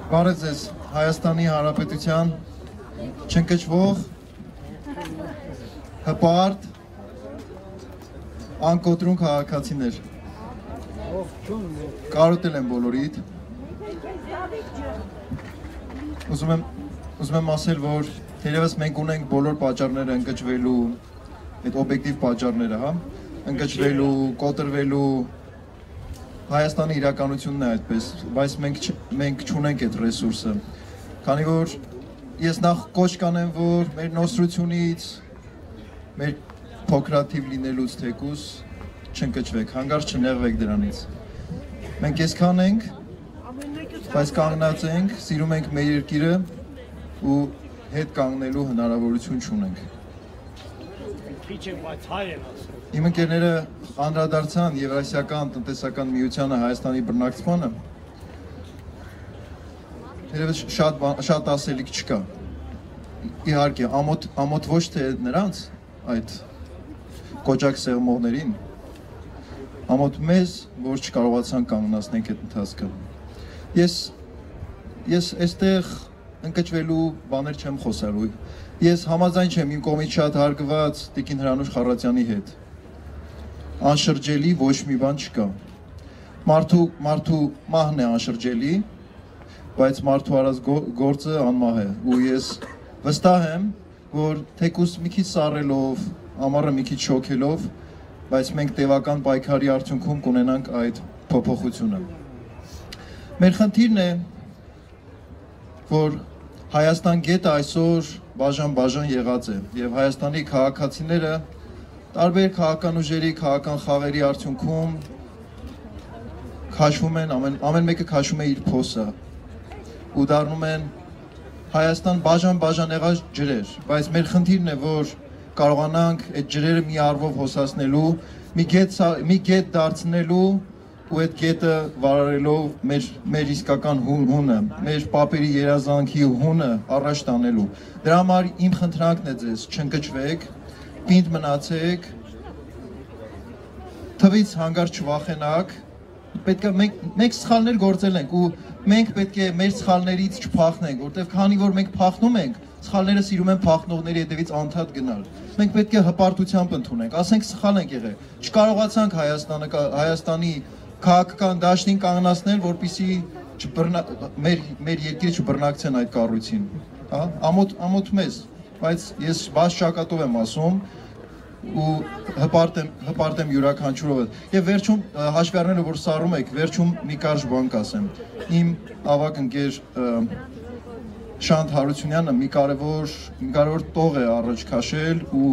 Բարև ձեզ Հայաստանի Հանրապետության չընկճվող, հպարտ, անկոտրուն քաղաքացիներ։ Կարոտել եմ բոլորիդ։ Ուզում եմ ասել, որ թերևս մենք ունենք բոլոր պատճառները ընկճվելու, այդ օբյեկտիվ պատճառները, հա, ընկճվելու, կոտրվելու, Հայաստանի իրականությունն է այդպես, բայց մենք չունենք այդ ռեսուրսը, քանի որ ես նախ կոչ կանեմ, որ մեր նոսրությունից, մեր փոքրաթիվ լինելուց թեկուզ չընկճվեք, հանկարծ չնեղվեք դրանից։ Մենք այսքան ենք, բայց կանգնած ենք, սիրում ենք մեր երկիրը ու հետ կանգնելու հնարավորություն չունենք։ Իմ ընկերները անդրադարձան Եվրասիական տնտեսական միությանը Հայաստանի բռնակցմանը, թերևս շատ ասելիք չկա։ Իհարկե, ամոթ ոչ թե նրանց, այդ կոճակ սեղմողներին, ամոթ մեզ, որ չկարողացան կանգնացնենք այդ ընթացքը։ Ես այստեղ ընկճվելու բաներ չեմ խոսալու։ Ես համաձայն չեմ իմ կողմից շատ հարգված Տիկին Հրանուշ Խառատյանի հետ։ Անշրջելի ոչ մի բան չկա։ Մարդու մահն է անշրջելի, բայց մարդու արած գործը անմահ է։ Ու ես վստահ եմ, որ թեկուզ մի քիչ սառելով, ամառը մի քիչ շոքելով, բայց մենք տևական պայքարի արդյունքում կունենանք այդ փոփոխությունը։ Մեր խնդիրն է, որ Հայաստան գետը այսօր բաժան եղած է եւ Հայաստանի քաղաքացիները տարբեր քաղաքական ուժերի, քաղաքական խաղերի արդյունքում քաշվում են, ամեն մեկը քաշում է իր փոսը ու դառնում են Հայաստան բաժան եղած ջրեր, բայց մեր խնդիրն է, որ կարողանանք այդ ջրերը մի առվով հոսացնելու, մի գետ դարձնելու ու այդ գետը վարարելով մեր իսկական հունը, մեր պապերի երազանքի հունը առաջ տանելու։ Դրա համար իմ խնդրանքն է ձեզ, չընկճվեք, պինդ մնացեք, թվից հանկարծ չվախենաք, պետք է մենք սխալներ գործել ենք ու մենք պետք է մեր սխալներից չփախնենք, որտեղ քանի որ մենք փախնում ենք, սխալները սիրում են փախնողների հետևից անդադ գնալ։ Մենք պետք է հպարտությամբ ընդունենք, ասենք սխալ ենք եղել, չկարողացանք Հայաստանի քաղաքական դաշտին կանգնացնել, որպեսզի մեր երկիրը չբռնակցեն այդ կառույցին, ամոթ մեզ, բայց ես բաց ճակատով եմ ասում ու հպարտ եմ յուրաքանչյուրով։ Եվ վերջում հաշվի առնելով, որ սառում եք, վերջում մի կարճ բան կասեմ։ Իմ ավագ ընկեր Շանթ Հարությունյանը մի կարևոր տող է առաջ քաշել ու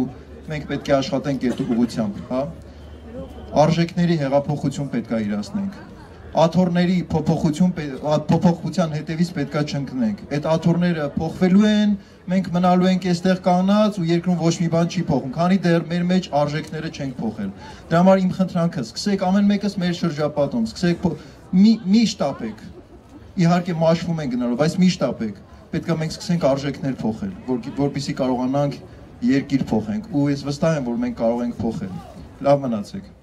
մենք պետք է աշխատենք այդ ուղղությամբ, հա։ Արժեքների հեղափոխություն պետք է իրացնենք, աթոռների փոփոխության հետևից պետք է չընկնենք, այդ աթոռները փոխվելու են, մենք մնալու ենք այստեղ կանգնած ու երկրում ոչ մի բան չի փոխում, քանի դեռ մեր մեջ արժեքները չենք փոխել։ Դրա համար իմ խնդրանքը, սկսեք ամեն մեկս մեր շրջապատում, սկսեք մի շտապեք, իհարկե մաշվում են գնալու, բայց մի շտապեք, պետք է մենք սկսենք արժեքներ փոխել, որպեսզի կարողանանք երկիր փոխենք ու ես վստահ եմ, որ մենք կարող ենք փոխել։ Լավ մնացեք։